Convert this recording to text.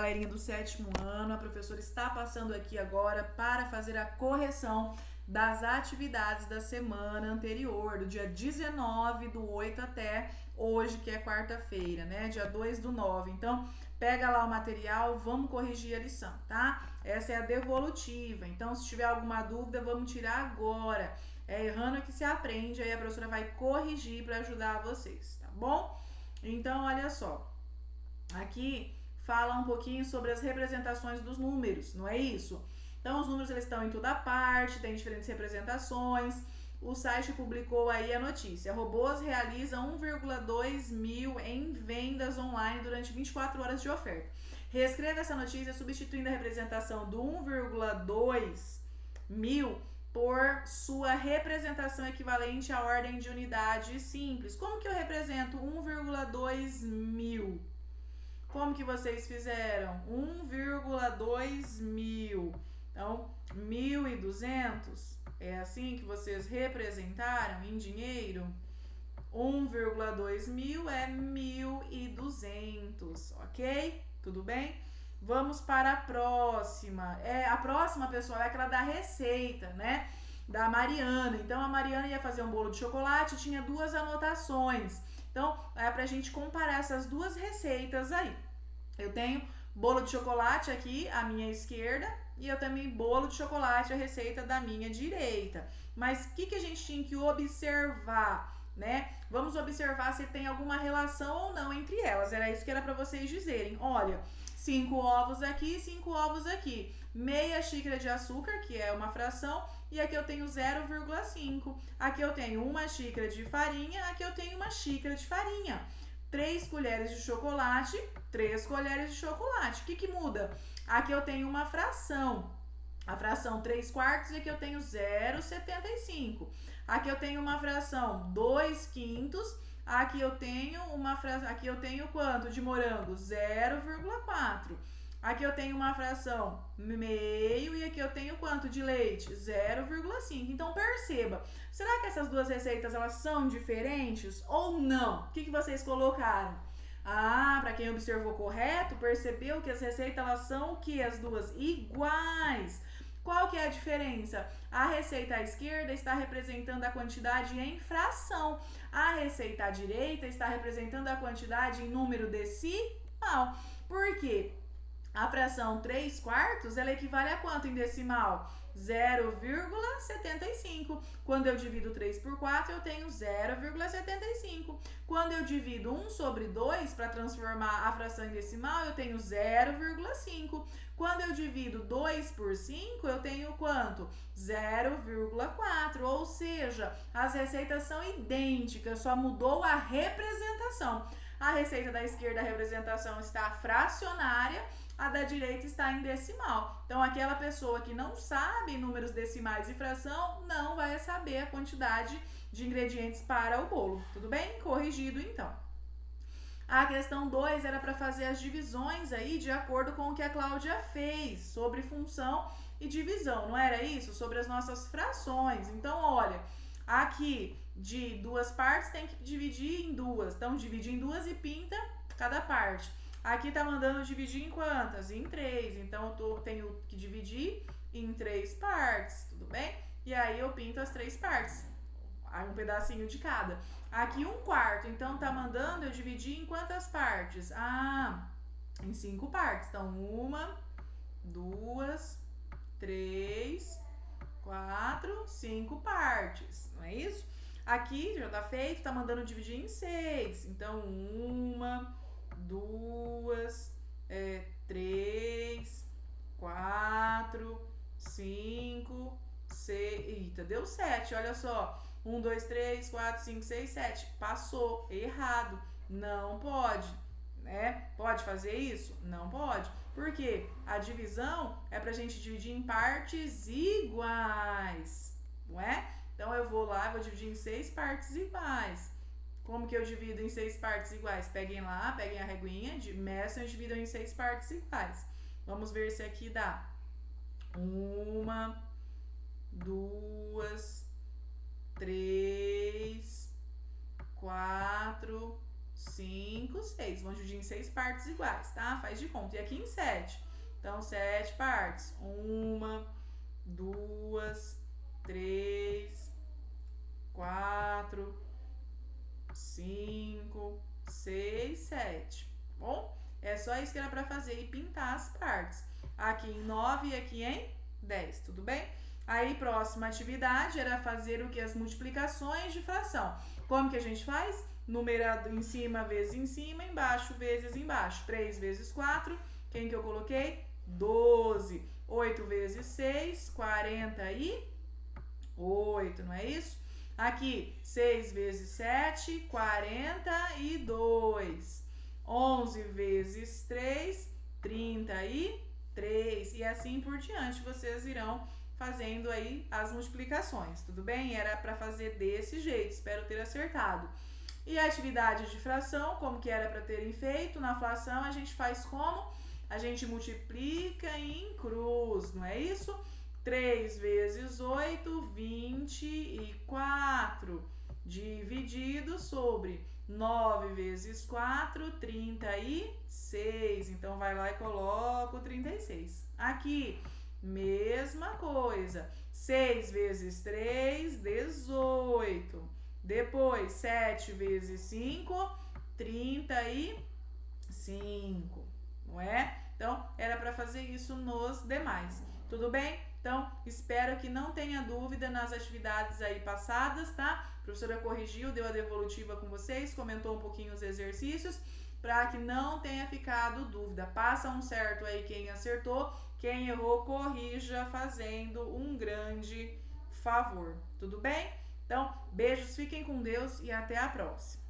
galerinha do 7º ano, a professora está passando aqui agora para fazer a correção das atividades da semana anterior, do dia 19/8 até hoje, que é quarta-feira, né? Dia 2/9. Então, pega lá o material, vamos corrigir a lição, tá? Essa é a devolutiva. Então, se tiver alguma dúvida, vamos tirar agora. É errando que se aprende, aí a professora vai corrigir para ajudar vocês, tá bom? Então, olha só. Aqui fala um pouquinho sobre as representações dos números, não é isso? Então, os números eles estão em toda parte, tem diferentes representações. O site publicou aí a notícia. Robôs realizam 1,2 mil em vendas online durante 24 horas de oferta. Reescreva essa notícia substituindo a representação do 1,2 mil por sua representação equivalente à ordem de unidade simples. Como que eu represento 1,2 mil? Como que vocês fizeram? 1,2 mil. Então, 1.200 é assim que vocês representaram em dinheiro? 1,2 mil é 1.200, ok? Tudo bem? Vamos para a próxima. A próxima, pessoal, é aquela da receita, né? Da Mariana. Então, a Mariana ia fazer um bolo de chocolate e tinha duas anotações. Então, é pra gente comparar essas duas receitas aí. Eu tenho bolo de chocolate aqui à minha esquerda e eu também bolo de chocolate, a receita da minha direita. Mas o que a gente tinha que observar, né? Vamos observar se tem alguma relação ou não entre elas. Era isso que era para vocês dizerem. Olha, 5 ovos aqui, 5 ovos aqui. Meia xícara de açúcar, que é uma fração, e aqui eu tenho 0,5. Aqui eu tenho uma xícara de farinha, aqui eu tenho uma xícara de farinha. 3 colheres de chocolate, 3 colheres de chocolate. O que muda? Aqui eu tenho uma fração. A fração 3/4 e aqui eu tenho 0,75. Aqui eu tenho uma fração 2/5. Aqui eu tenho uma fração, aqui eu tenho quanto de morango? 0,4. Aqui eu tenho uma fração meio e aqui eu tenho quanto de leite? 0,5. Então perceba, será que essas duas receitas elas são diferentes ou não? O que vocês colocaram? Ah, para quem observou correto, percebeu que as receitas elas são o que? As duas iguais. Qual que é a diferença? A receita à esquerda está representando a quantidade em fração. A receita à direita está representando a quantidade em número decimal. Por quê? A fração 3/4, ela equivale a quanto em decimal? 0,75. Quando eu divido 3 por 4, eu tenho 0,75. Quando eu divido 1/2 para transformar a fração em decimal, eu tenho 0,5. Quando eu divido 2 por 5, eu tenho quanto? 0,4. Ou seja, as receitas são idênticas, só mudou a representação. A receita da esquerda, a representação está fracionária, a da direita está em decimal. Então, aquela pessoa que não sabe números decimais e fração, não vai saber a quantidade de ingredientes para o bolo. Tudo bem? Corrigido, então. A questão 2 era para fazer as divisões aí de acordo com o que a Cláudia fez sobre função e divisão, não era isso? Sobre as nossas frações. Então, olha, aqui de 2 partes tem que dividir em 2. Então, divide em 2 e pinta cada parte. Aqui tá mandando dividir em quantas? Em 3. Então, eu tenho que dividir em 3 partes, tudo bem? E aí, eu pinto as 3 partes. Um pedacinho de cada. Aqui 1/4. Então, tá mandando eu dividir em quantas partes? Em 5 partes. Então, 1, 2, 3, 4, 5 partes. Não é isso? Aqui já tá feito, tá mandando dividir em 6. Então, 1, 2, 3, 4, 5, 6. Eita, deu 7, olha só. 1, 2, 3, 4, 5, 6, 7. Passou, errado. Não pode, né? Pode fazer isso? Não pode. Por quê? A divisão é pra gente dividir em partes iguais, não é? Então, eu vou lá, vou dividir em 6 partes iguais. Como que eu divido em 6 partes iguais? Peguem lá, peguem a reguinha, meçam e dividam em 6 partes iguais. Vamos ver se aqui dá. 1, 2, 3, 4, 5, 6. Vamos dividir em 6 partes iguais, tá? Faz de conta. E aqui em 7. Então, 7 partes. 1, 2, 3, 4, 5, 6, 7. Bom, é só isso que era para fazer e pintar as partes. Aqui em 9 e aqui em 10, tudo bem? Aí, próxima atividade era fazer o que? As multiplicações de fração. Como que a gente faz? Numerado em cima vezes em cima, embaixo vezes embaixo. 3 vezes 4, quem que eu coloquei? 12. 8 vezes 6, 48, não é isso? Aqui, 6 vezes 7, 42. 11 vezes 3, 33. E assim por diante, vocês irão fazendo aí as multiplicações, tudo bem? Era para fazer desse jeito, espero ter acertado. E a atividade de fração, como que era para terem feito, na fração a gente faz como? A gente multiplica em cruz, não é isso? 3 vezes 8, 24, dividido sobre 9 vezes 4, 36. Então, vai lá e coloca o 36. Aqui, mesma coisa. 6 vezes 3, 18. Depois, 7 vezes 5, 35. Não é? Então, era para fazer isso nos demais. Tudo bem? Então, espero que não tenha dúvida nas atividades aí passadas, tá? A professora corrigiu, deu a devolutiva com vocês, comentou um pouquinho os exercícios, para que não tenha ficado dúvida. Passa um certo aí quem acertou, quem errou, corrija fazendo um grande favor. Tudo bem? Então, beijos, fiquem com Deus e até a próxima.